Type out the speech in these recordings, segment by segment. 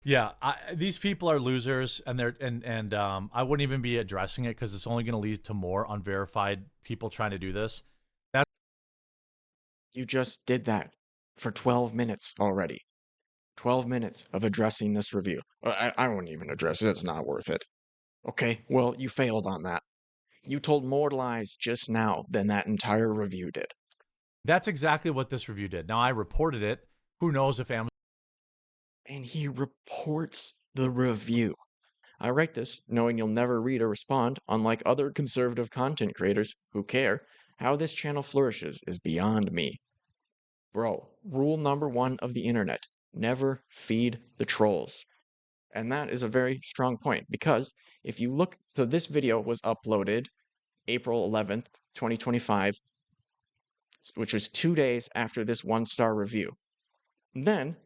Yeah, these people are losers, and I wouldn't even be addressing it because it's only going to lead to more unverified people trying to do this. That's You just did that for 12 minutes already. 12 minutes of addressing this review. I wouldn't even address it. It's not worth it. Okay, well, you failed on that. You told more lies just now than that entire review did. that's exactly what this review did. Now I reported it. Who knows if Amazon? And he reports the review. I write this knowing you'll never read or respond, unlike other conservative content creators who care. How this channel flourishes is beyond me. Bro, rule number one of the internet, never feed the trolls. And that is a very strong point because if you look, so this video was uploaded April 11th, 2025, which was 2 days after this one-star review. Then,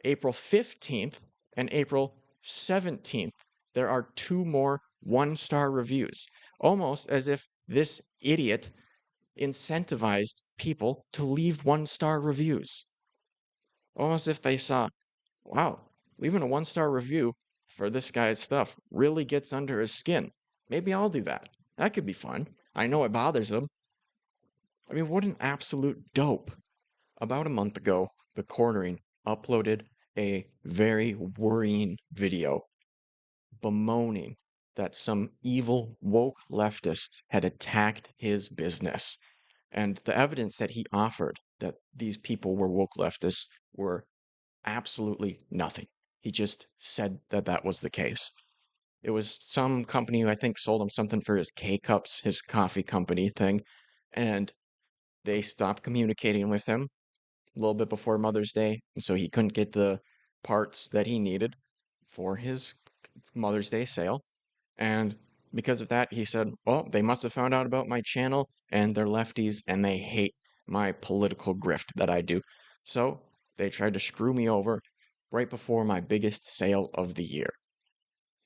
April 15th and April 17th, there are two more one-star reviews, almost as if this idiot incentivized people to leave one-star reviews. Almost if they saw, wow, leaving a one-star review for this guy's stuff really gets under his skin. Maybe I'll do that. That could be fun. I know it bothers him. I mean, what an absolute dope. About a month ago, The Quartering uploaded a very worrying video bemoaning that some evil woke leftists had attacked his business. And the evidence that he offered that these people were woke leftists were absolutely nothing. He just said that that was the case. It was some company who I think sold him something for his K cups, his coffee company thing, and they stopped communicating with him a little bit before Mother's Day, and so he couldn't get the parts that he needed for his Mother's Day sale. And because of that, he said, well, they must have found out about my channel and they're lefties and they hate my political grift that I do. So they tried to screw me over right before my biggest sale of the year.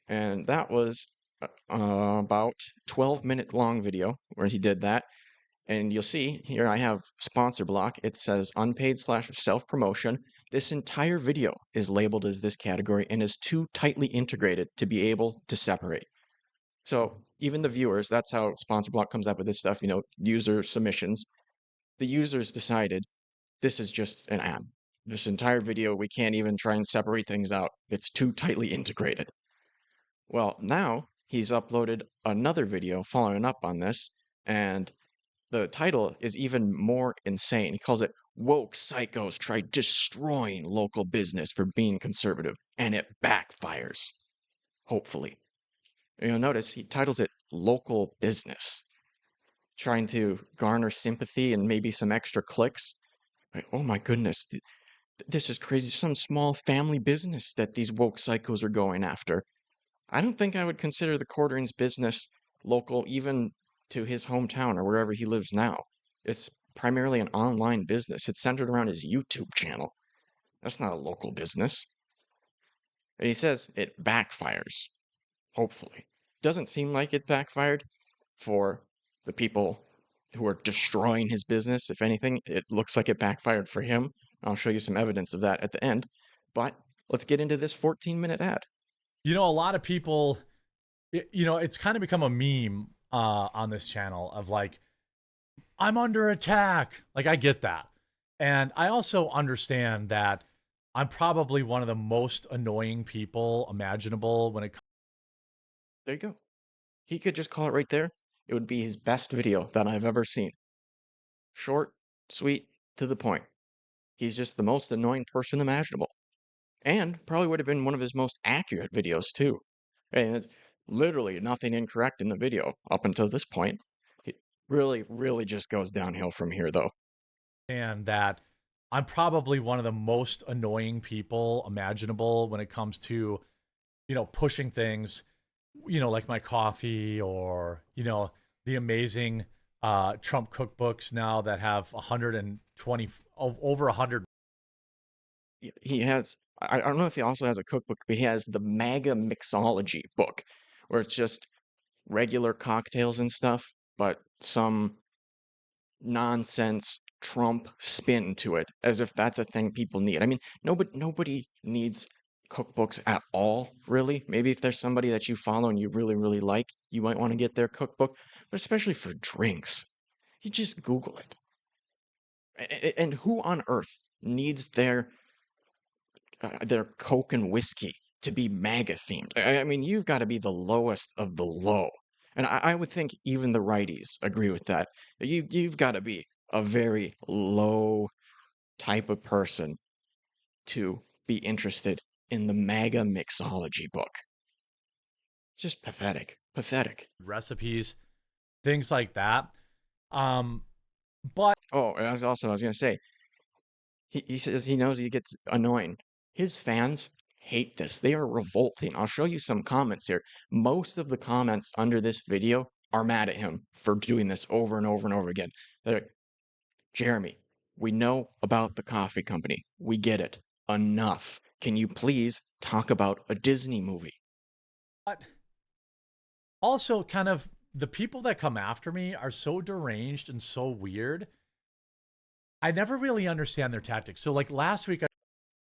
And that was about 12-minute long video where he did that. And you'll see here I have sponsor block. It says unpaid/self-promotion. This entire video is labeled as this category and is too tightly integrated to be able to separate. So even the viewers, that's how sponsor block comes up with this stuff, user submissions. The users decided this is just an ad. This entire video, we can't even try and separate things out. It's too tightly integrated. Well, now he's uploaded another video following up on this, and the title is even more insane. He calls it Woke Psychos Try Destroying Local Business for Being Conservative, and it backfires. Hopefully. You'll notice he titles it Local Business, trying to garner sympathy and maybe some extra clicks. Like, oh my goodness, this is crazy. Some small family business that these woke psychos are going after. I don't think I would consider the Quartering's business local even to his hometown or wherever he lives now. It's primarily an online business. It's centered around his YouTube channel. That's not a local business. And he says it backfires, hopefully. Doesn't seem like it backfired for the people who are destroying his business. If anything, it looks like it backfired for him. I'll show you some evidence of that at the end. But let's get into this 14-minute ad. A lot of people, it's kind of become a meme on this channel of like, I'm under attack. Like, I get that. And I also understand that I'm probably one of the most annoying people imaginable when it comes. There you go. He could just call it right there. It would be his best video that I've ever seen. Short, sweet, to the point. He's just the most annoying person imaginable. And probably would have been one of his most accurate videos, too. And literally nothing incorrect in the video up until this point. It really, really just goes downhill from here, though. And that I'm probably one of the most annoying people imaginable when it comes to, pushing things, like my coffee or, the amazing Trump cookbooks now that have 120 over 100. He has, I don't know if he also has a cookbook, but he has the MAGA Mixology book, where it's just regular cocktails and stuff, but some nonsense Trump spin to it, as if that's a thing people need. I mean, nobody needs cookbooks at all, really. Maybe if there's somebody that you follow and you really, really like, you might want to get their cookbook, but especially for drinks, you just Google it. And who on earth needs their Coke and whiskey to be MAGA themed? I mean, you've got to be the lowest of the low. And I would think even the righties agree with that. You've got to be a very low type of person to be interested in the MAGA mixology book. Just pathetic. Pathetic. recipes, things like that. Um, but Oh, and I was gonna say, he says he knows he gets annoying. His fans hate this. They are revolting. I'll show you some comments here. Most of the comments under this video are mad at him for doing this over and over and over again. They're, Jeremy, we know about the coffee company. We get it. Enough. Can you please talk about a Disney movie? but also kind of the people that come after me are so deranged and so weird. I never really understand their tactics. So like last week,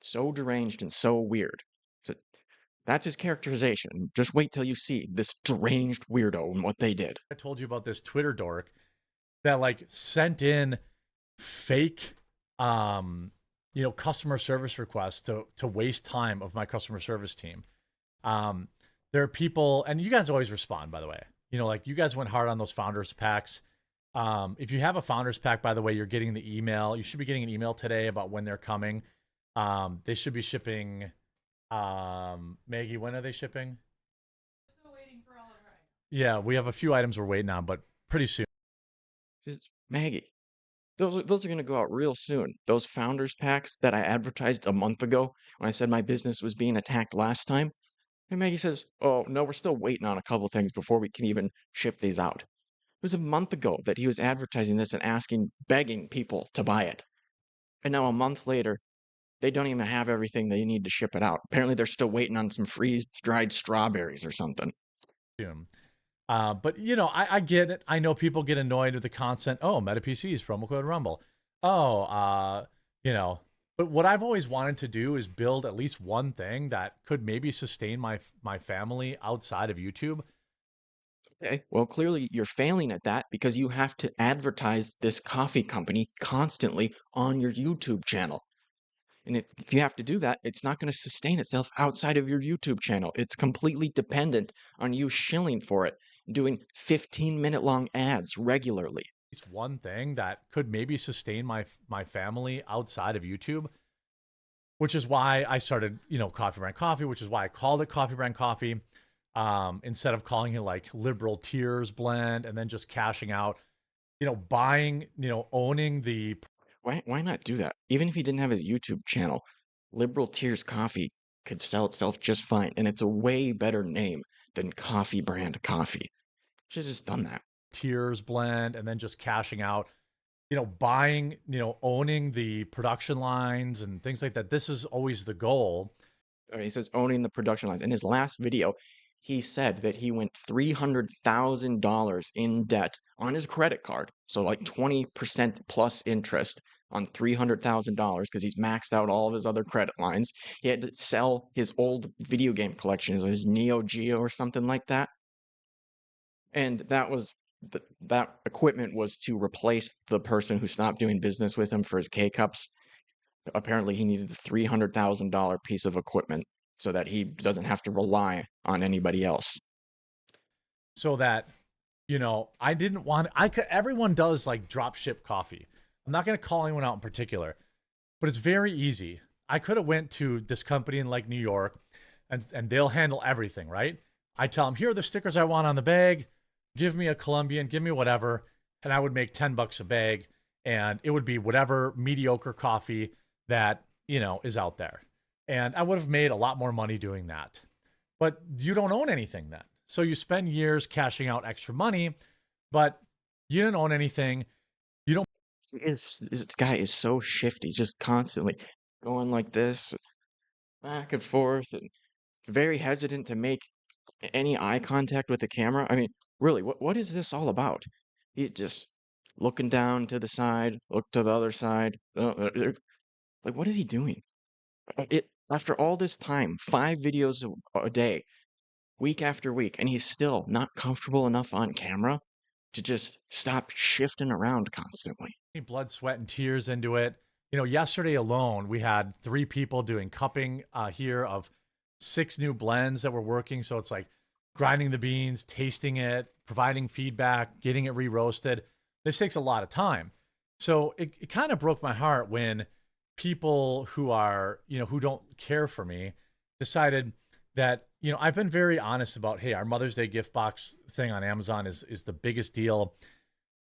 So deranged and so weird. So that's his characterization. Just wait till you see this deranged weirdo and what they did. I told you about this Twitter dork that like sent in fake customer service requests to waste time of my customer service team. There are people, and you guys always respond, by the way. Like you guys went hard on those founders packs. If you have a founders pack, by the way, you're getting the email. You should be getting an email today about when they're coming. They should be shipping. Maggie, when are they shipping? Still waiting for all of our items. Yeah, we have a few items we're waiting on, but pretty soon. Maggie, those are going to go out real soon. Those founders packs that I advertised a month ago when I said my business was being attacked last time. And Maggie says, "Oh, no, we're still waiting on a couple things before we can even ship these out." It was a month ago that he was advertising this and begging people to buy it. And now a month later, they don't even have everything they need to ship it out. Apparently, they're still waiting on some freeze-dried strawberries or something. Soon. But I get it. I know people get annoyed with the constant. Oh, Meta PCs, promo code Rumble. Oh, But what I've always wanted to do is build at least one thing that could maybe sustain my family outside of YouTube. Okay, well, clearly you're failing at that because you have to advertise this coffee company constantly on your YouTube channel. And if you have to do that, it's not going to sustain itself outside of your YouTube channel. It's completely dependent on you shilling for it, doing 15-minute long ads regularly. At least one thing that could maybe sustain my family outside of YouTube. Which is why I started, Coffee Brand Coffee, which is why I called it Coffee Brand Coffee. Instead of calling it like Liberal Tears Blend and then just cashing out, buying, owning the. Why not do that? Even if he didn't have his YouTube channel, Liberal Tears Coffee could sell itself just fine, and it's a way better name than Coffee Brand Coffee. Should have just done that. Tears Blend and then just cashing out, buying, owning the production lines and things like that. This is always the goal. He says owning the production lines. In his last video, he said that he went $300,000 in debt on his credit card. So like 20% plus interest on $300,000 because he's maxed out all of his other credit lines. He had to sell his old video game collections, his Neo Geo or something like that. And that equipment was to replace the person who stopped doing business with him for his K-Cups. Apparently, he needed a $300,000 piece of equipment so that he doesn't have to rely on anybody else. So that, I didn't want, everyone does like drop ship coffee. I'm not going to call anyone out in particular, but it's very easy. I could have went to this company in like New York and they'll handle everything, right? I tell them, here are the stickers I want on the bag. Give me a Colombian, give me whatever. And I would make $10 a bag and it would be whatever mediocre coffee that, is out there. And I would have made a lot more money doing that. But you don't own anything then. So you spend years cashing out extra money, but you didn't own anything. You don't. This guy is so shifty, just constantly going like this, back and forth, and very hesitant to make any eye contact with the camera. I mean, really, what is this all about? He's just looking down to the side, look to the other side. Like, what is he doing? After all this time, 5 videos a day, week after week, and he's still not comfortable enough on camera to just stop shifting around constantly. Blood, sweat, and tears into it. Yesterday alone, we had 3 people doing cupping here of 6 new blends that were working. So it's like grinding the beans, tasting it, providing feedback, getting it re-roasted. This takes a lot of time. So it kind of broke my heart when people who are, who don't care for me decided that, I've been very honest about, hey, our Mother's Day gift box thing on Amazon is the biggest deal.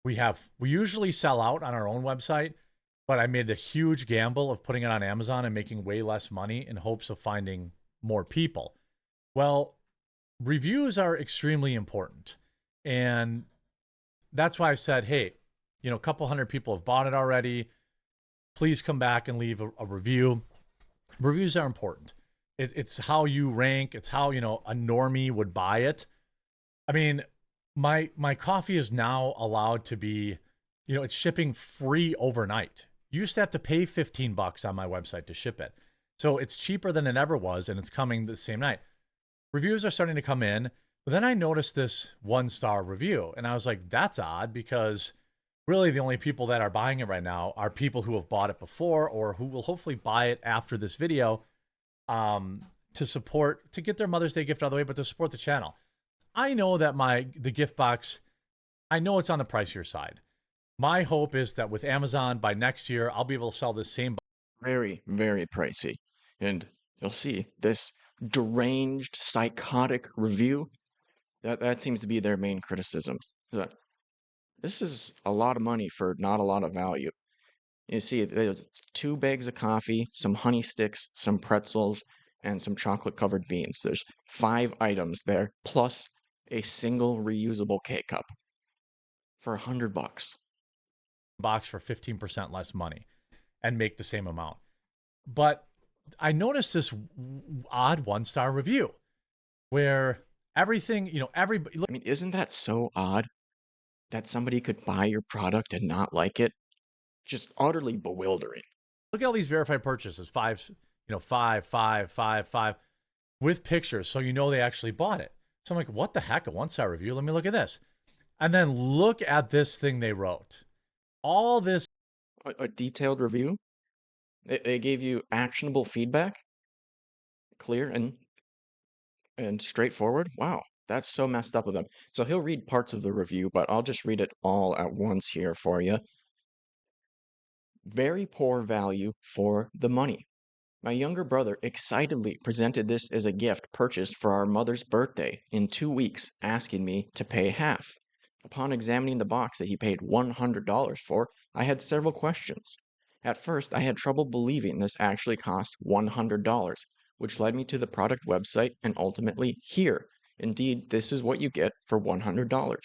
We usually sell out on our own website, but I made the huge gamble of putting it on Amazon and making way less money in hopes of finding more people. Well, reviews are extremely important. And that's why I said, hey, a couple hundred people have bought it already. Please come back and leave a review. Reviews are important. It's how you rank. It's how, a normie would buy it. I mean, my coffee is now allowed to be, it's shipping free overnight. You used to have to pay $15 on my website to ship it. So it's cheaper than it ever was, and it's coming the same night. Reviews are starting to come in, but then I noticed this 1-star review, and I was like, that's odd, because really the only people that are buying it right now are people who have bought it before or who will hopefully buy it after this video to get their Mother's Day gift out of the way, but to support the channel. I know that the gift box, I know it's on the pricier side. My hope is that with Amazon, by next year, I'll be able to sell this same. Very, very pricey. And you'll see this deranged, psychotic review. That seems to be their main criticism. This is a lot of money for not a lot of value. You see, there's 2 bags of coffee, some honey sticks, some pretzels, and some chocolate-covered beans. There's 5 items there, plus a single reusable K-cup for $100. Box for 15% less money and make the same amount. But I noticed this odd 1-star review where everything, everybody. I mean, isn't that so odd that somebody could buy your product and not like it? Just utterly bewildering. Look at all these verified purchases, 5, 5, with pictures. So they actually bought it. So I'm like, what the heck? A 1-star review? Let me look at this. And then look at this thing they wrote. All this. A detailed review? They gave you actionable feedback? Clear and straightforward? Wow, that's so messed up of them. So he'll read parts of the review, but I'll just read it all at once here for you. Very poor value for the money. My younger brother excitedly presented this as a gift purchased for our mother's birthday in 2 weeks, asking me to pay half. Upon examining the box that he paid $100 for, I had several questions. At first, I had trouble believing this actually cost $100, which led me to the product website and ultimately here. Indeed, this is what you get for $100.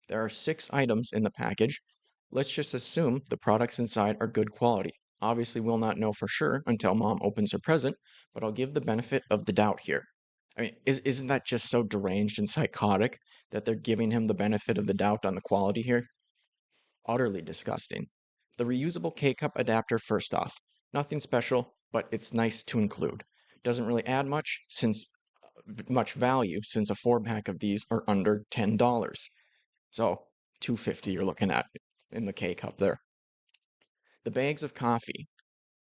There are 6 items in the package. Let's just assume the products inside are good quality. Obviously, we'll not know for sure until Mom opens her present, but I'll give the benefit of the doubt here. I mean, isn't that just so deranged and psychotic that they're giving him the benefit of the doubt on the quality here? Utterly disgusting. The reusable K-cup adapter first off. Nothing special, but it's nice to include. Doesn't really add much value since a 4-pack of these are under $10. So, $2.50 you're looking at in the K-cup there. The bags of coffee,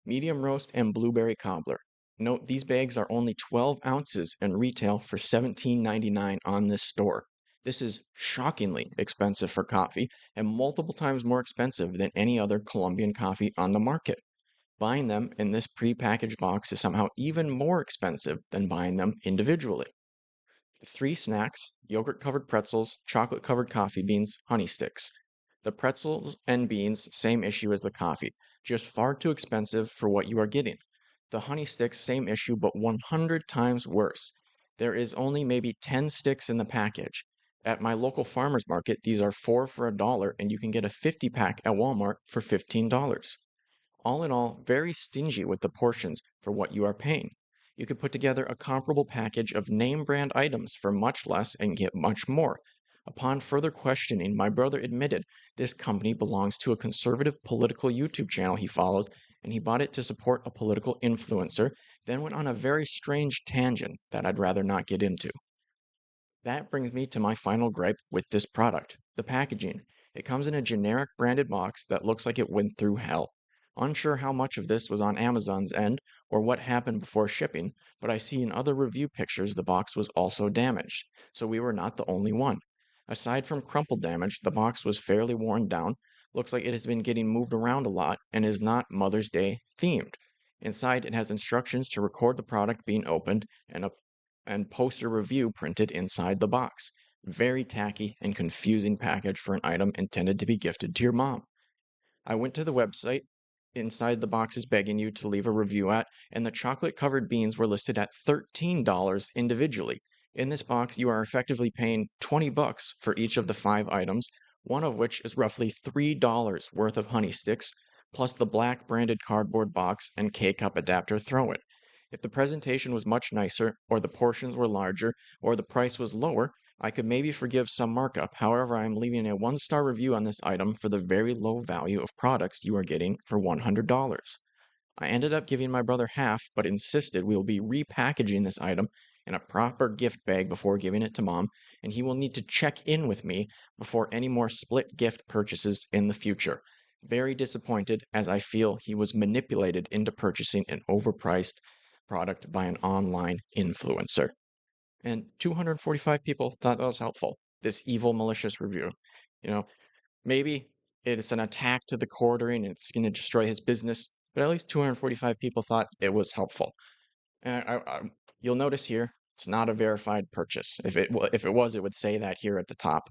medium roast and blueberry cobbler. Note these bags are only 12 ounces and retail for $17.99 on this store. This is shockingly expensive for coffee and multiple times more expensive than any other Colombian coffee on the market. Buying them in this pre-packaged box is somehow even more expensive than buying them individually. 3 snacks, yogurt-covered pretzels, chocolate-covered coffee beans, honey sticks. The pretzels and beans, same issue as the coffee, just far too expensive for what you are getting. The honey sticks, same issue, but 100 times worse. There is only maybe 10 sticks in the package. At my local farmer's market, these are 4 for $1, and you can get a 50-pack at Walmart for $15. All in all, very stingy with the portions for what you are paying. You could put together a comparable package of name brand items for much less and get much more. Upon further questioning, my brother admitted this company belongs to a conservative political YouTube channel he follows, and he bought it to support a political influencer, then went on a very strange tangent that I'd rather not get into. That brings me to my final gripe with this product, the packaging. It comes in a generic branded box that looks like it went through hell. Unsure how much of this was on Amazon's end or what happened before shipping, but I see in other review pictures the box was also damaged, so we were not the only one. Aside from crumple damage, the box was fairly worn down, looks like it has been getting moved around a lot, and is not Mother's Day themed. Inside, it has instructions to record the product being opened and post a review printed inside the box. Very tacky and confusing package for an item intended to be gifted to your mom. I went to the website inside the box is begging you to leave a review at, and the chocolate covered beans were listed at $13 individually. In this box, you are effectively paying $20 for each of the 5 items, one of which is roughly $3 worth of honey sticks, plus the black branded cardboard box and K-cup adapter throw-in. If the presentation was much nicer, or the portions were larger, or the price was lower, I could maybe forgive some markup. However, I am leaving a 1-star review on this item for the very low value of products you are getting for $100. I ended up giving my brother half, but insisted we will be repackaging this item in a proper gift bag before giving it to mom, and he will need to check in with me before any more split gift purchases in the future. Very disappointed, as I feel he was manipulated into purchasing an overpriced product by an online influencer. And 245 people thought that was helpful. This evil, malicious review. You know, maybe it's an attack to the quartering and it's going to destroy his business, but at least 245 people thought it was helpful. And you'll notice here, it's not a verified purchase. If it was, it would say that here at the top.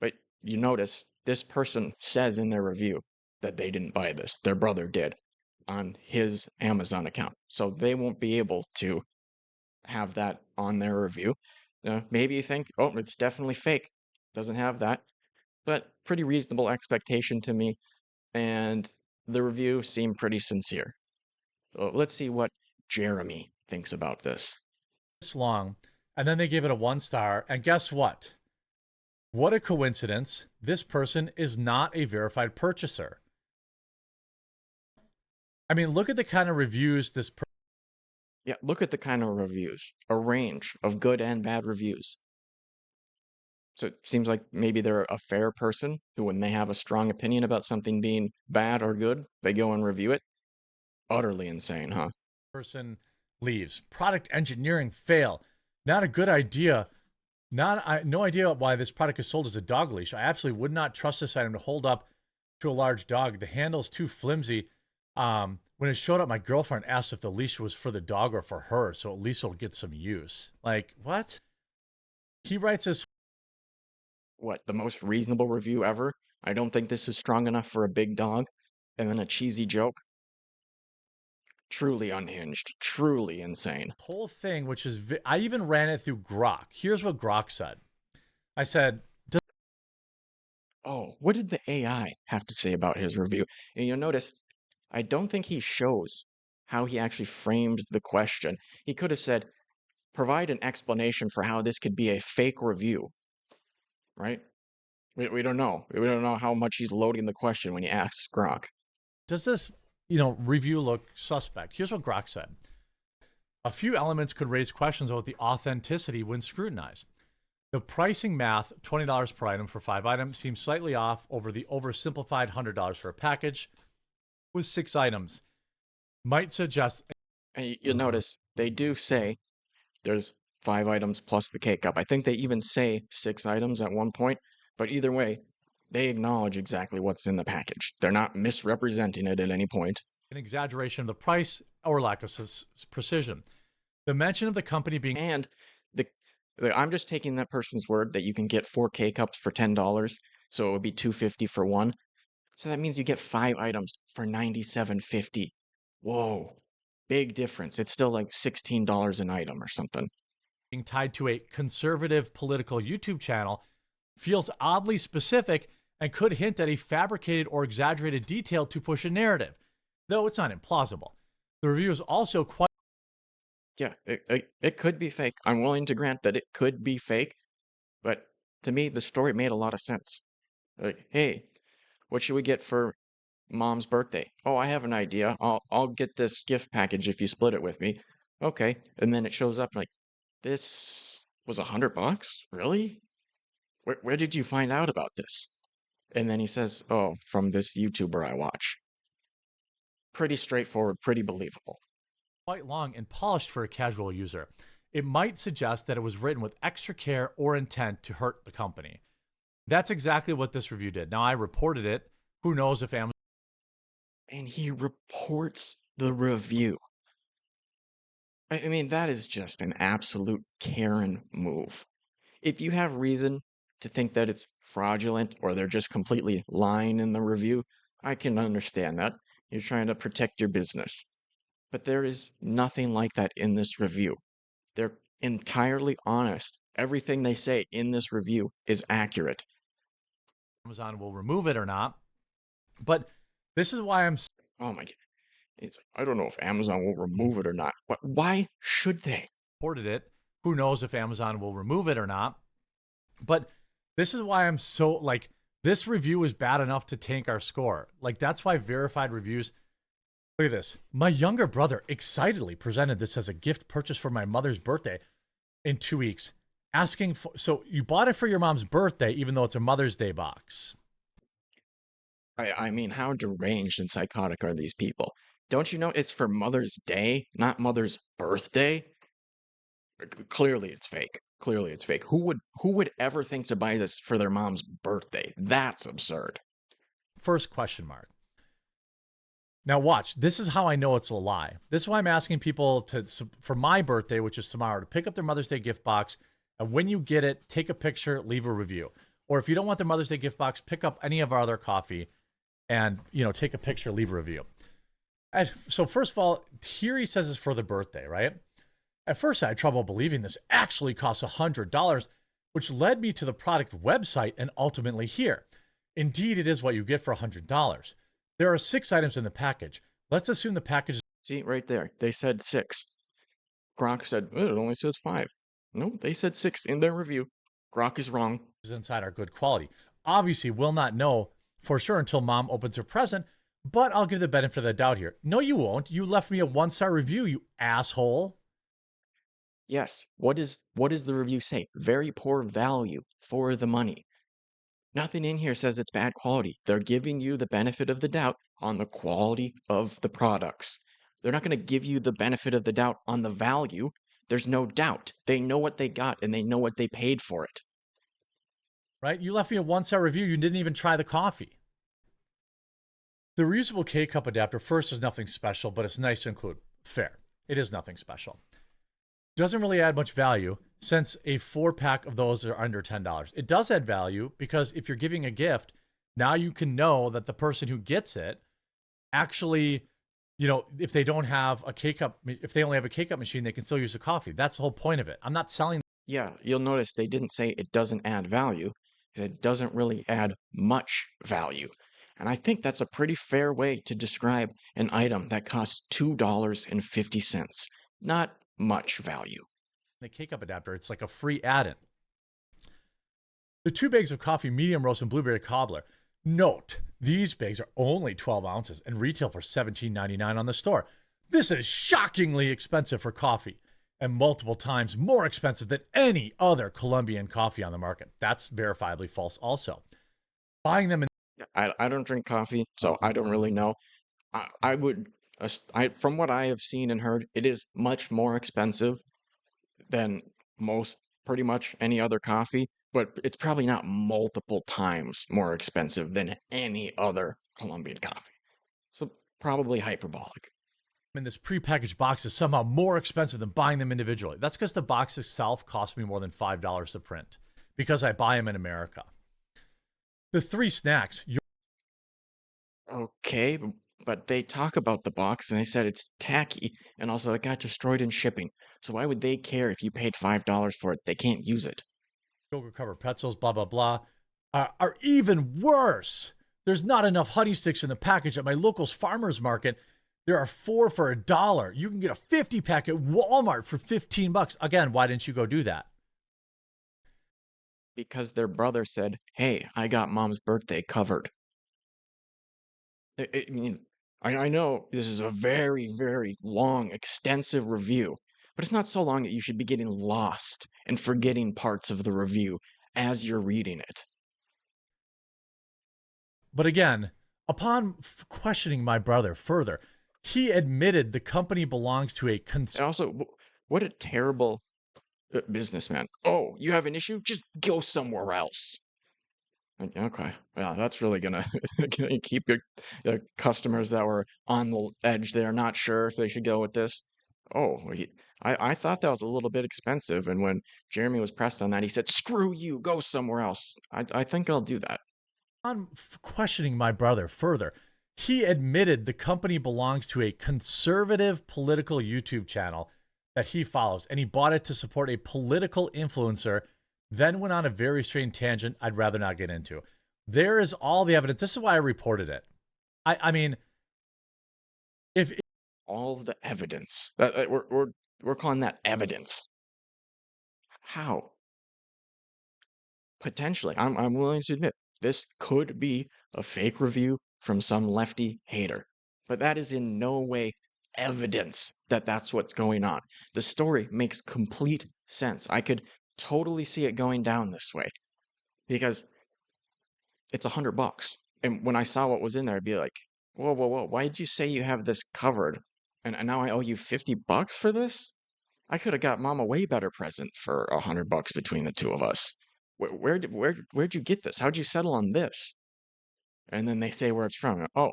But you notice this person says in their review that they didn't buy this. Their brother did on his Amazon account. So they won't be able to have that on their review. Maybe you think, oh, it's definitely fake. Doesn't have that. But pretty reasonable expectation to me. And the review seemed pretty sincere. Let's see what Jeremy thinks about this. This long, and then they give it a 1-star. And guess what? What a coincidence. This person is not a verified purchaser. I mean, look at the kind of reviews this person. Yeah, look at the kind of reviews. A range of good and bad reviews. So it seems like maybe they're a fair person who, when they have a strong opinion about something being bad or good, they go and review it. Utterly insane, huh? Person leaves. Product engineering fail. Not a good idea. No idea why this product is sold as a dog leash. I absolutely would not trust this item to hold up to a large dog. The handle's too flimsy. When it showed up, my girlfriend asked if the leash was for the dog or for her, so at least it'll get some use. Like, what? He writes this. What, the most reasonable review ever? I don't think this is strong enough for a big dog. And then a cheesy joke. Truly unhinged. Truly insane. Whole thing, which is, I even ran it through Grok. Here's what Grok said. I said, oh, what did the AI have to say about his review? And you'll notice, I don't think he shows how he actually framed the question. He could have said, provide an explanation for how this could be a fake review, right? We don't know. We don't know how much he's loading the question when he asks Grok. Does this, review look suspect? Here's what Grok said. A few elements could raise questions about the authenticity when scrutinized. The pricing math, $20 per item for 5 items, seems slightly off over the oversimplified $100 for a package with 6 items. Might suggest. And you'll notice they do say there's 5 items plus the K-cup. I think they even say 6 items at one point, but either way, they acknowledge exactly what's in the package. They're not misrepresenting it at any point. An exaggeration of the price or lack of precision. The mention of the company being. And I'm just taking that person's word that you can get 4 K-cups for $10, so it would be $2.50 for one. So that means you get 5 items for $97.50. Whoa, big difference. It's still like $16 an item or something. Being tied to a conservative political YouTube channel feels oddly specific and could hint at a fabricated or exaggerated detail to push a narrative, though it's not implausible. The review is also quite. Yeah, it could be fake. I'm willing to grant that it could be fake, but to me, the story made a lot of sense. Like, hey, what should we get for mom's birthday. Oh, I have an idea. I'll get this gift package if you split it with me. Okay. And then it shows up like, this was $100? Really? Where did you find out about this? And then he says, oh, from this YouTuber I watch. Pretty straightforward, pretty believable. Quite long and polished for a casual user. It might suggest that it was written with extra care or intent to hurt the company. That's exactly what this review did. Now, I reported it. Who knows if Amazon... And he reports the review. I mean, that is just an absolute Karen move. If you have reason to think that it's fraudulent or they're just completely lying in the review, I can understand that. You're trying to protect your business. But there is nothing like that in this review. They're entirely honest. Everything they say in this review is accurate. Amazon will remove it or not. But this is why I'm... Oh my God. I don't know if Amazon will remove it or not. Why should they? Reported it. Who knows if Amazon will remove it or not. But this is why I'm so, like, this review is bad enough to tank our score. Like, that's why verified reviews... Look at this. My younger brother excitedly presented this as a gift purchase for my mother's birthday in 2 weeks. Asking for... So you bought it for your mom's birthday, even though it's a Mother's Day box. I mean, how deranged and psychotic are these people? Don't you know it's for Mother's Day, not Mother's birthday? Clearly it's fake. Clearly it's fake. Who would ever think to buy this for their mom's birthday? That's absurd. First question mark. Now watch, this is how I know it's a lie. This is why I'm asking people to, for my birthday, which is tomorrow, to pick up their Mother's Day gift box. And when you get it, take a picture, leave a review. Or if you don't want the Mother's Day gift box, pick up any of our other coffee and, you know, take a picture, leave a review. And so first of all, here he says it's for the birthday, right? At first I had trouble believing this actually costs $100, which led me to the product website and ultimately here. Indeed, it is what you get for $100. There are 6 items in the package. Let's assume the package... See, right there. They said 6. Gronk said, oh, it only says 5. No, they said 6 in their review. Gronk is wrong. Inside are good quality. Obviously, we'll not know for sure until mom opens her present, but I'll give the benefit of the doubt here. No, you won't. You left me a 1-star review, you asshole. Yes. What does the review say? Very poor value for the money. Nothing in here says it's bad quality. They're giving you the benefit of the doubt on the quality of the products. They're not going to give you the benefit of the doubt on the value. There's no doubt. They know what they got and they know what they paid for it. Right? You left me a 1-star review. You didn't even try the coffee. The reusable K-cup adapter first is nothing special, but it's nice to include. Fair. It is nothing special. Doesn't really add much value since a 4-pack of those are under $10. It does add value because if you're giving a gift, now you can know that the person who gets it actually, you know, if they don't have a K-cup, if they only have a K-cup machine, they can still use the coffee. That's the whole point of it. I'm not selling. Yeah, you'll notice they didn't say it doesn't add value. It doesn't really add much value. And I think that's a pretty fair way to describe an item that costs $2.50. Not much value. The K-cup adapter, it's like a free add-in. The 2 bags of coffee, medium roast and blueberry cobbler. Note, these bags are only 12 ounces and retail for $17.99 on the store. This is shockingly expensive for coffee and multiple times more expensive than any other Colombian coffee on the market. That's verifiably false also. Buying them in... I don't drink coffee, so I don't really know. I would, from what I have seen and heard, it is much more expensive than pretty much any other coffee, but it's probably not multiple times more expensive than any other Colombian coffee. So probably hyperbolic. In this prepackaged box is somehow more expensive than buying them individually. That's because the box itself cost me more than $5 to print because I buy them in America. The 3 snacks. Okay, but they talk about the box and they said it's tacky and also it got destroyed in shipping. So why would they care if you paid $5 for it? They can't use it. Yogurt covered pretzels, blah, blah, blah, are even worse. There's not enough honey sticks in the package at my local's farmer's market. There are 4 for $1. You can get a 50-pack at Walmart for $15. Again, why didn't you go do that? Because their brother said, hey, I got mom's birthday covered. I mean, I know this is a very, very long, extensive review, but it's not so long that you should be getting lost and forgetting parts of the review as you're reading it. But again, upon questioning my brother further, he admitted the company belongs to a And also, what a terrible businessman. Oh, you have an issue? Just go somewhere else. Okay, yeah, that's really gonna keep your customers that were on the edge there, not sure if they should go with this. Oh, I thought that was a little bit expensive, and when Jeremy was pressed on that, he said, "Screw you, go somewhere else." I think I'll do that. on questioning my brother further, he admitted the company belongs to a conservative political YouTube channel that he follows, and he bought it to support a political influencer, then went on a very strange tangent I'd rather not get into. There is all the evidence. This is why I reported it. I mean, if All of the evidence. We're calling that evidence. How? Potentially, I'm willing to admit this could be a fake review from some lefty hater, but that is in no way evidence that that's what's going on. The story makes complete sense. I could totally see it going down this way because it's $100. And when I saw what was in there, I'd be like, whoa, whoa, whoa, why did you say you have this covered? And now I owe you $50 for this? I could have got mom a way better present for $100 between the two of us. Where'd you get this? How'd you settle on this? And then they say where it's from. Oh,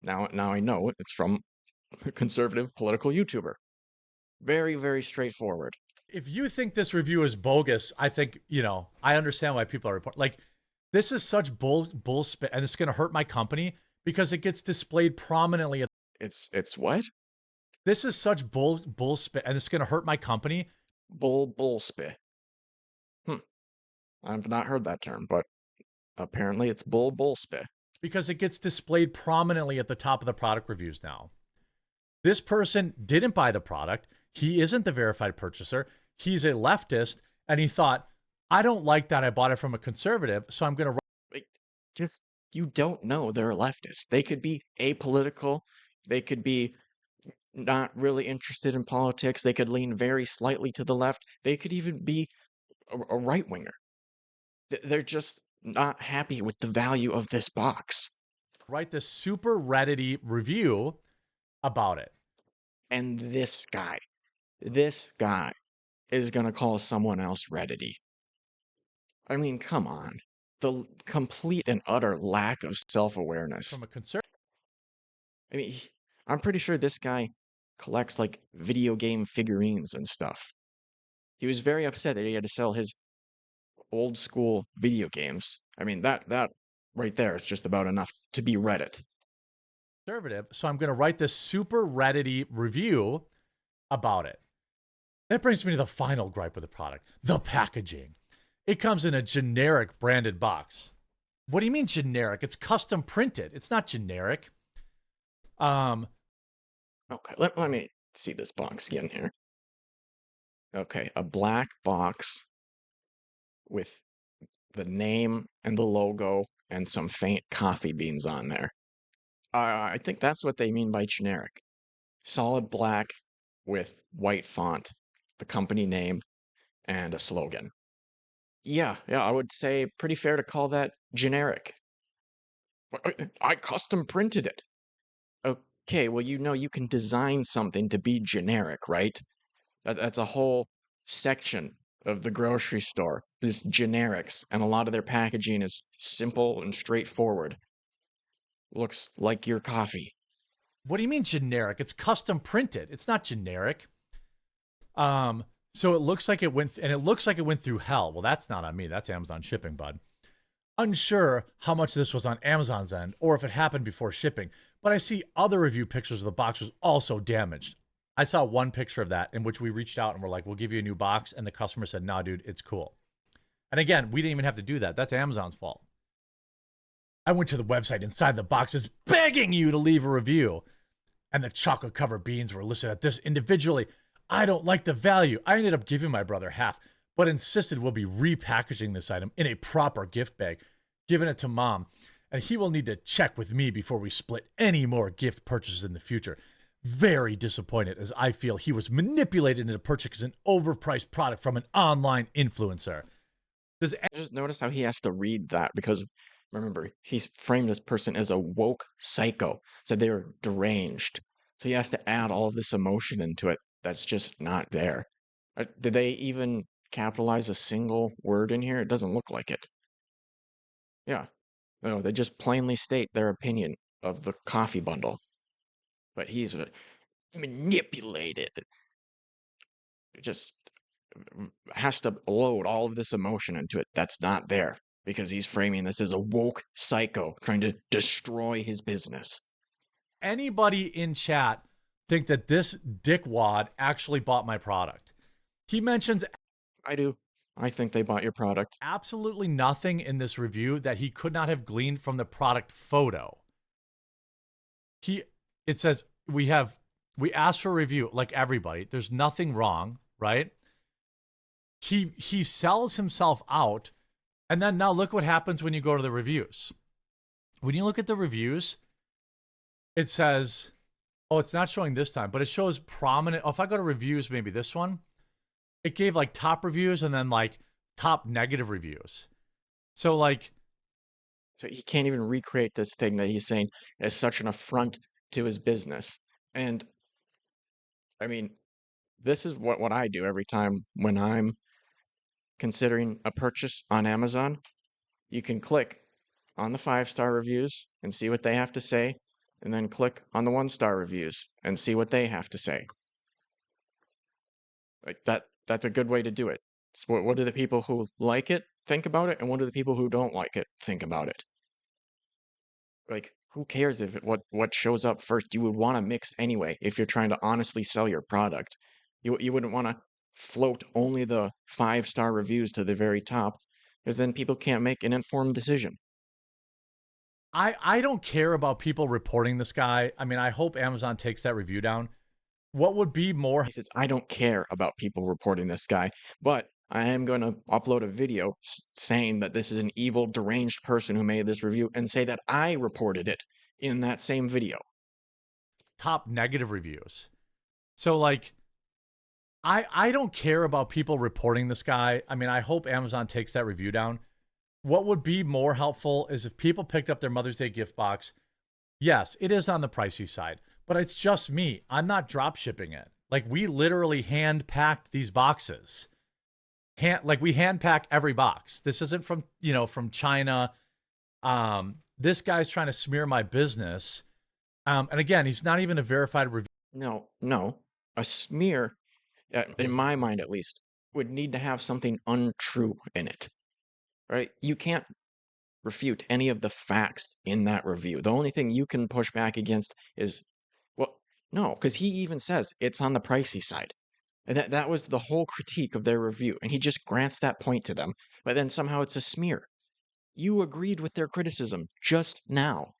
now I know it's from a conservative political YouTuber. Very, very straightforward. if you think this review is bogus, I think, I understand why people are reporting. Like, this is such bull spit, and it's going to hurt my company because it gets displayed prominently. It's what? This is such bull spit, and it's going to hurt my company. Bullspit. I've not heard that term, but apparently it's bullspit. Because it gets displayed prominently at the top of the product reviews now. This person didn't buy the product. He isn't the verified purchaser. He's a leftist, and he thought, I don't like that I bought it from a conservative, so I'm going to... Just, you don't know they're leftists. They could be apolitical. They could be not really interested in politics. They could lean very slightly to the left. They could even be a right-winger. They're just not happy with the value of this box. write this super Reddit-y review about it. And this guy is going to call someone else Reddit-y. I mean, come on. The complete and utter lack of self-awareness. From a conservative... I mean, I'm pretty sure this guy collects like video game figurines and stuff. He was very upset that he had to sell his old school video games. I mean, that right there is just about enough to be Reddit. So I'm going to write this super Reddit-y review about it. That brings me to the final gripe with the product, the packaging. It comes in a generic branded box. What do you mean generic? It's custom printed. It's not generic. Okay, let me see this box again here. Okay, a black box with the name and the logo and some faint coffee beans on there. I think that's what they mean by generic. Solid black with white font, the company name, and a slogan. Yeah, I would say pretty fair to call that generic. I custom printed it. Okay, well, you can design something to be generic, right? That's a whole section of the grocery store is generics, and a lot of their packaging is simple and straightforward. Looks like your coffee. What do you mean generic? It's custom printed. It's not generic. So it looks like it went, and it looks like it went through hell. Well, that's not on me. That's Amazon shipping, bud. Unsure how much this was on Amazon's end or if it happened before shipping, but I see other review pictures of the box was also damaged. I saw one picture of that in which we reached out and we're like, we'll give you a new box. And the customer said, nah, dude, it's cool. And again, we didn't even have to do that. That's Amazon's fault. I went to the website inside the box is begging you to leave a review. And the chocolate covered beans were listed at this individually. I don't like the value. I ended up giving my brother half, but insisted we'll be repackaging this item in a proper gift bag, giving it to mom. and he will need to check with me before we split any more gift purchases in the future. Very disappointed, as I feel he was manipulated into purchasing an overpriced product from an online influencer. Does I just notice how he has to read that because remember, he's framed this person as a woke psycho. So they were deranged. So he has to add all of this emotion into it that's just not there. Did they even capitalize a single word in here? It doesn't look like it. Yeah. No, they just plainly state their opinion of the coffee bundle. But he's manipulated. It just has to load all of this emotion into it that's not there because he's framing this as a woke psycho trying to destroy his business. anybody in chat think that this dickwad actually bought my product? He mentions I do. I think they bought your product. absolutely nothing in this review that he could not have gleaned from the product photo. It says we asked for a review like everybody. There's nothing wrong, right? He sells himself out, and then now look what happens when you go to the reviews. When you look at the reviews, it says, oh, it's not showing this time, but it shows prominent. Oh, if I go to reviews, maybe this one, it gave like top reviews and then like top negative reviews. So like, So he can't even recreate this thing that he's saying as such an affront to his business. And I mean, this is what I do every time when I'm considering a purchase on Amazon. You can click on the 5-star reviews and see what they have to say, and then click on the 1-star reviews and see what they have to say. Like that's a good way to do it. So what do the people who like it think about it, and what do the people who don't like it think about it? Like, who cares if what shows up first? You would want to mix anyway if you're trying to honestly sell your product. You wouldn't want to float only the 5-star reviews to the very top, because then people can't make an informed decision. I don't care about people reporting this guy. I mean, I hope Amazon takes that review down. What would be more He says, I don't care about people reporting this guy, but I am going to upload a video saying that this is an evil, deranged person who made this review and say that I reported it in that same video. top negative reviews? So like, I don't care about people reporting this guy. I mean, I hope Amazon takes that review down. What would be more helpful is if people picked up their Mother's Day gift box. Yes, it is on the pricey side, but it's just me. I'm not drop shipping it. Like we literally hand packed these boxes. We hand pack every box. This isn't from, from China. This guy's trying to smear my business. And again, he's not even a verified review. No. A smear, in my mind at least, would need to have something untrue in it, right? You can't refute any of the facts in that review. The only thing you can push back against is, well, no, because he even says it's on the pricey side. And that was the whole critique of their review. And he just grants that point to them. But then somehow it's a smear. You agreed with their criticism just now.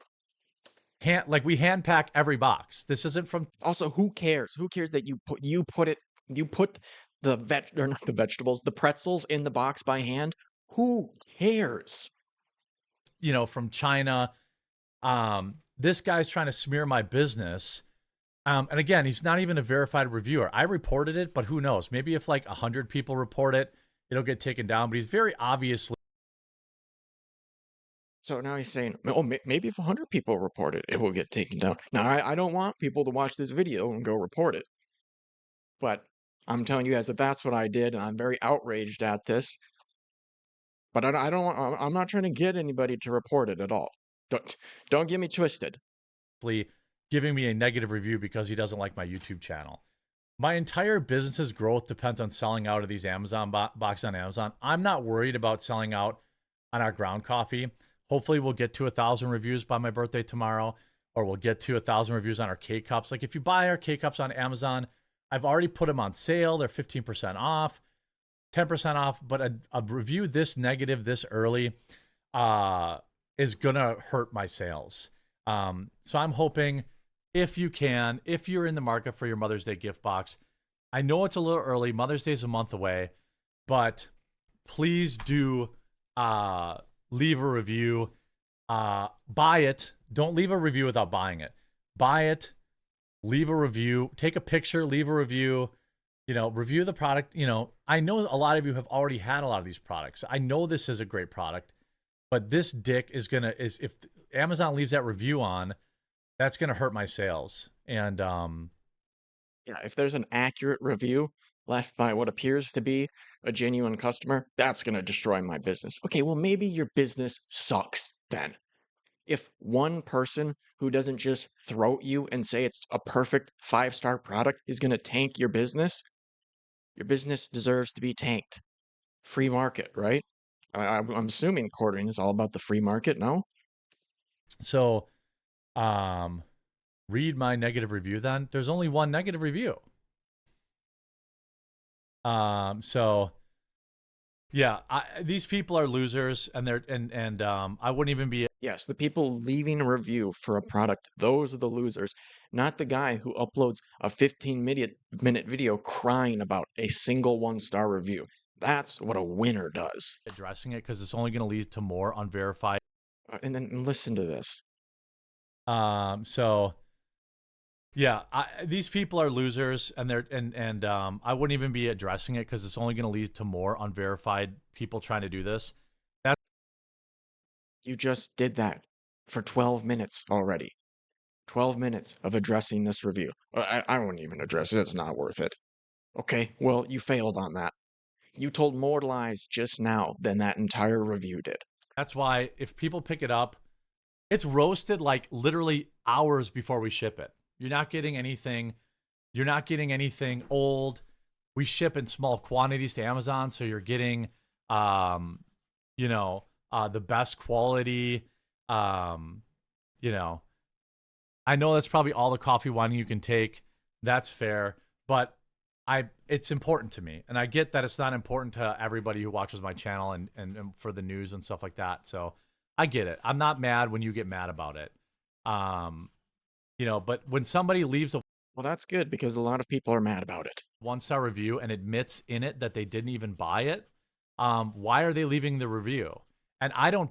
We hand pack every box. This isn't from, Also, who cares? Who cares that you put the pretzels in the box by hand? Who cares? from China. This guy's trying to smear my business. And again, he's not even a verified reviewer. I reported it, but who knows? Maybe if like 100 people report it, it'll get taken down. But he's very obviously. So now he's saying, oh, maybe if 100 people report it, it will get taken down. Now, I don't want people to watch this video and go report it. But I'm telling you guys that that's what I did, and I'm very outraged at this. But I'm not trying to get anybody to report it at all. Don't get me twisted. Giving me a negative review because he doesn't like my YouTube channel. My entire business's growth depends on selling out of these Amazon boxes on Amazon. I'm not worried about selling out on our ground coffee. Hopefully we'll get to 1,000 reviews by my birthday tomorrow, or we'll get to 1,000 reviews on our K-Cups. Like if you buy our K-Cups on Amazon, I've already put them on sale. They're 15% off, 10% off, but a review this negative this early is going to hurt my sales. So I'm hoping if you're in the market for your Mother's Day gift box, I know it's a little early. Mother's Day is a month away, but please do leave a review. Buy it. Don't leave a review without buying it. Buy it. Leave a review. Take a picture. Leave a review. Review the product. I know a lot of you have already had a lot of these products. I know this is a great product, but this dick is if Amazon leaves that review on, that's gonna hurt my sales. And Yeah, if there's an accurate review left by what appears to be a genuine customer, that's going to destroy my business. Okay, well, maybe your business sucks then. If one person who doesn't just throat you and say it's a perfect 5-star product is going to tank your business deserves to be tanked. Free market, right? I'm assuming quartering is all about the free market, no? so, read my negative review. Then there's only one negative review. So yeah, these people are losers, and I wouldn't even be. Yes, the people leaving a review for a product, those are the losers, not the guy who uploads a 15-minute video crying about a single 1-star review. That's what a winner does. Addressing it because it's only going to lead to more unverified. And then listen to this. So yeah, these people are losers, and I wouldn't even be addressing it because it's only going to lead to more unverified people trying to do this. You just did that for 12 minutes already. 12 minutes of addressing this review. I wouldn't even address it. It's not worth it. Okay, well, you failed on that. You told more lies just now than that entire review did. That's why if people pick it up, it's roasted like literally hours before we ship it. You're not getting anything. You're not getting anything old. We ship in small quantities to Amazon, so you're getting, the best quality. I know that's probably all the coffee whining you can take. That's fair, but it's important to me, and I get that it's not important to everybody who watches my channel and for the news and stuff like that. So I get it. I'm not mad when you get mad about it. But when somebody leaves a Well, that's good because a lot of people are mad about it. 1-star review and admits in it that they didn't even buy it, why are they leaving the review? And I don't.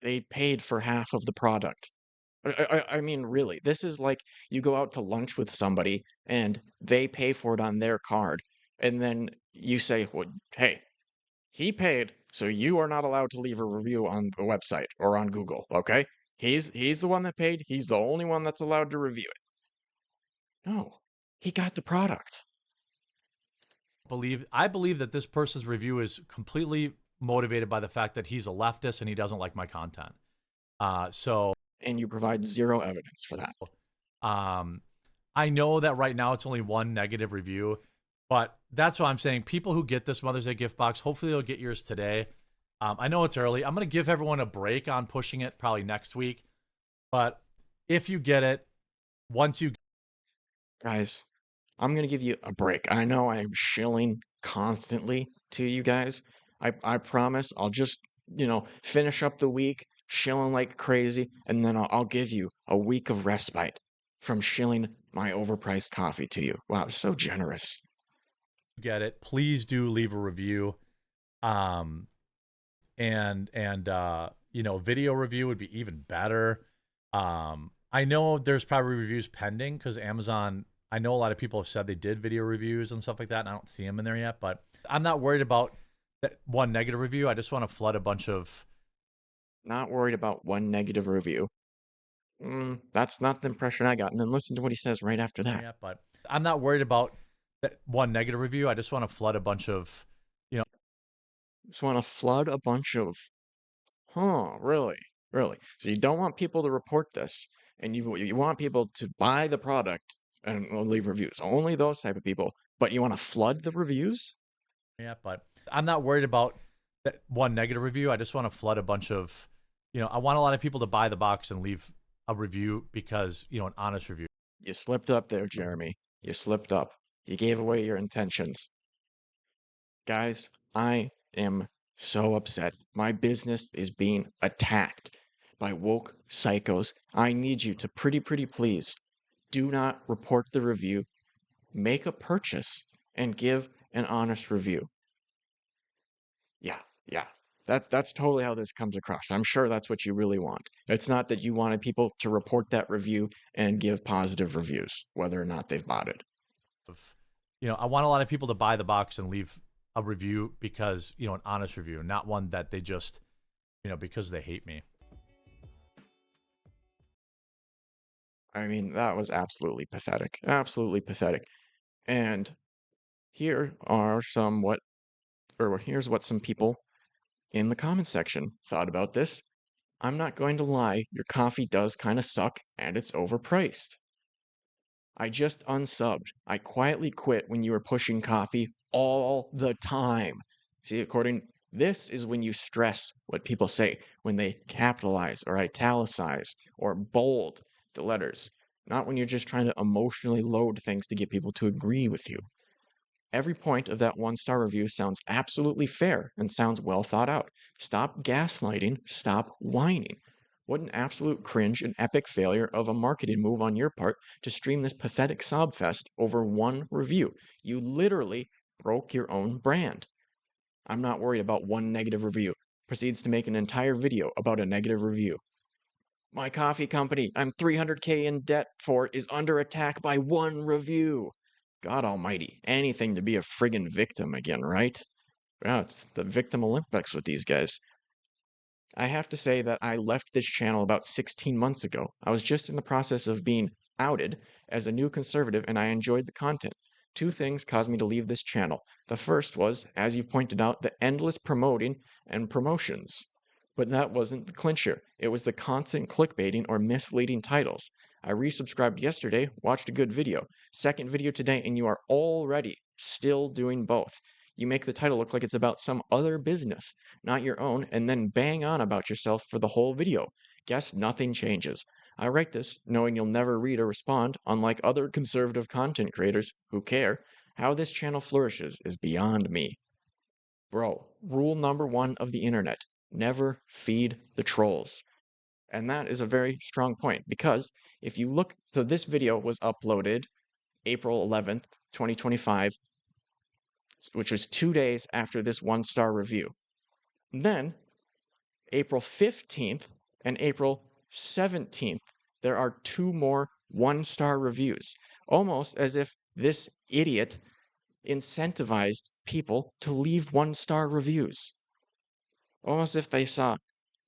They paid for half of the product. I mean, really, this is like you go out to lunch with somebody and they pay for it on their card. And then you say, well, hey, he paid, so you are not allowed to leave a review on the website or on Google, okay? He's the one that paid. He's the only one that's allowed to review it. No, he got the product. I believe that this person's review is completely motivated by the fact that he's a leftist and he doesn't like my content. And you provide zero evidence for that. I know that right now it's only one negative review, but that's what I'm saying. People who get this Mother's Day gift box, hopefully they'll get yours today. I know it's early. I'm going to give everyone a break on pushing it probably next week. But if you get it, Guys, I'm going to give you a break. I know I'm shilling constantly to you guys. I promise I'll just, finish up the week shilling like crazy, and then I'll give you a week of respite from shilling my overpriced coffee to you. Wow, so generous. get it, please do leave a review. Video review would be even better. I know there's probably reviews pending because Amazon, I know a lot of people have said they did video reviews and stuff like that, and I don't see them in there yet, but I'm not worried about that one negative review. I just want to flood a bunch of. Not worried about one negative review. That's not the impression I got. And then listen to what he says right after that. Yeah, but I'm not worried about that one negative review. I just want to flood a bunch of. Just want to flood a bunch of, really? Really? So you don't want people to report this, and you want people to buy the product and leave reviews. Only those type of people. But you want to flood the reviews? Yeah, but I'm not worried about that one negative review. I just want to flood a bunch of. I want a lot of people to buy the box and leave a review because an honest review. You slipped up there, Jeremy. You slipped up. You gave away your intentions. Guys, I am so upset. My business is being attacked by woke psychos. I need you to pretty please do not report the review. Make a purchase and give an honest review. Yeah. That's totally how this comes across. I'm sure that's what you really want. It's not that you wanted people to report that review and give positive reviews, whether or not they've bought it. I want a lot of people to buy the box and leave a review because, an honest review, not one that they just, because they hate me. I mean, that was absolutely pathetic. Absolutely pathetic. And here are here's what some people in the comment section thought about this. I'm not going to lie, your coffee does kind of suck and it's overpriced. I just unsubbed. I quietly quit when you were pushing coffee all the time. See, this is when you stress what people say, when they capitalize or italicize or bold the letters, not when you're just trying to emotionally load things to get people to agree with you. Every point of that 1-star review sounds absolutely fair and sounds well thought out. Stop gaslighting, stop whining. What an absolute cringe and epic failure of a marketing move on your part to stream this pathetic sob fest over one review. You literally broke your own brand. I'm not worried about one negative review. Proceeds to make an entire video about a negative review. My coffee company I'm $300K in debt for is under attack by one review. God almighty, anything to be a friggin' victim again, right? Well, it's the victim Olympics with these guys. I have to say that I left this channel about 16 months ago. I was just in the process of being outed as a new conservative and I enjoyed the content. Two things caused me to leave this channel. The first was, as you've pointed out, the endless promoting and promotions. But that wasn't the clincher. It was the constant clickbaiting or misleading titles. I resubscribed yesterday, watched a good video. Second video today, and you are already still doing both. You make the title look like it's about some other business, not your own, and then bang on about yourself for the whole video. Guess nothing changes. I write this knowing you'll never read or respond, unlike other conservative content creators who care. How this channel flourishes is beyond me. Bro, rule number 1 of the internet, never feed the trolls. And that is a very strong point because if you look, so this video was uploaded April 11th, 2025, which was 2 days after this 1-star review. Then, April 15th and April 17th, there are 2 more 1-star reviews, almost as if this idiot incentivized people to leave 1-star reviews. Almost if they saw,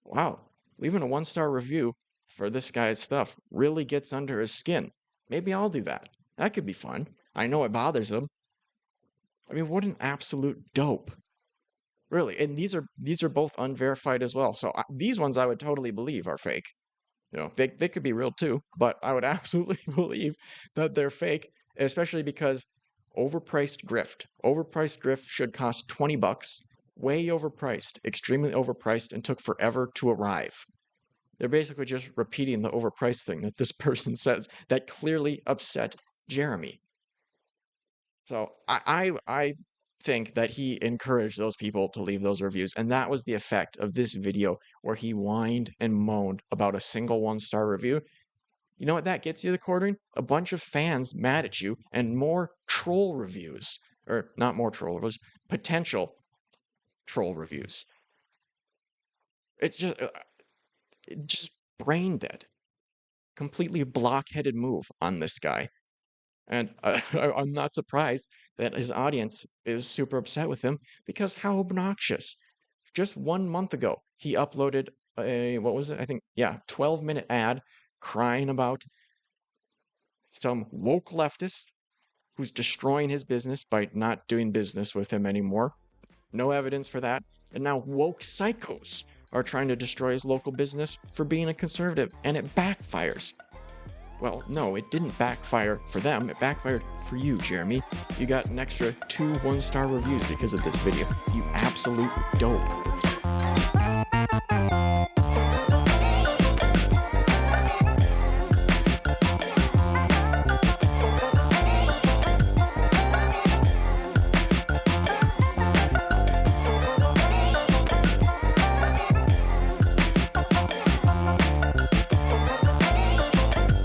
wow, leaving a 1-star review for this guy's stuff really gets under his skin. Maybe I'll do that. That could be fun. I know it bothers him. I mean, what an absolute dope. Really, and these are both unverified as well. So these ones I would totally believe are fake. They could be real too, but I would absolutely believe that they're fake, especially because overpriced grift. Overpriced grift should cost $20. Way overpriced, extremely overpriced, and took forever to arrive. They're basically just repeating the overpriced thing that this person says that clearly upset Jeremy. So I think that he encouraged those people to leave those reviews, and that was the effect of this video where he whined and moaned about a single 1-star review. You know what that gets you, the quartering? A bunch of fans mad at you and more troll reviews. Or not more troll reviews, potential troll reviews. It's just brain dead. Completely blockheaded move on this guy. And I'm not surprised that his audience is super upset with him because how obnoxious. Just 1 month ago, he uploaded a, 12-minute ad crying about some woke leftist who's destroying his business by not doing business with him anymore. No evidence for that. And now woke psychos are trying to destroy his local business for being a conservative, and it backfires. Well, no, it didn't backfire for them. It backfired for you, Jeremy. You got an extra 2 1-star reviews because of this video. You absolute dope.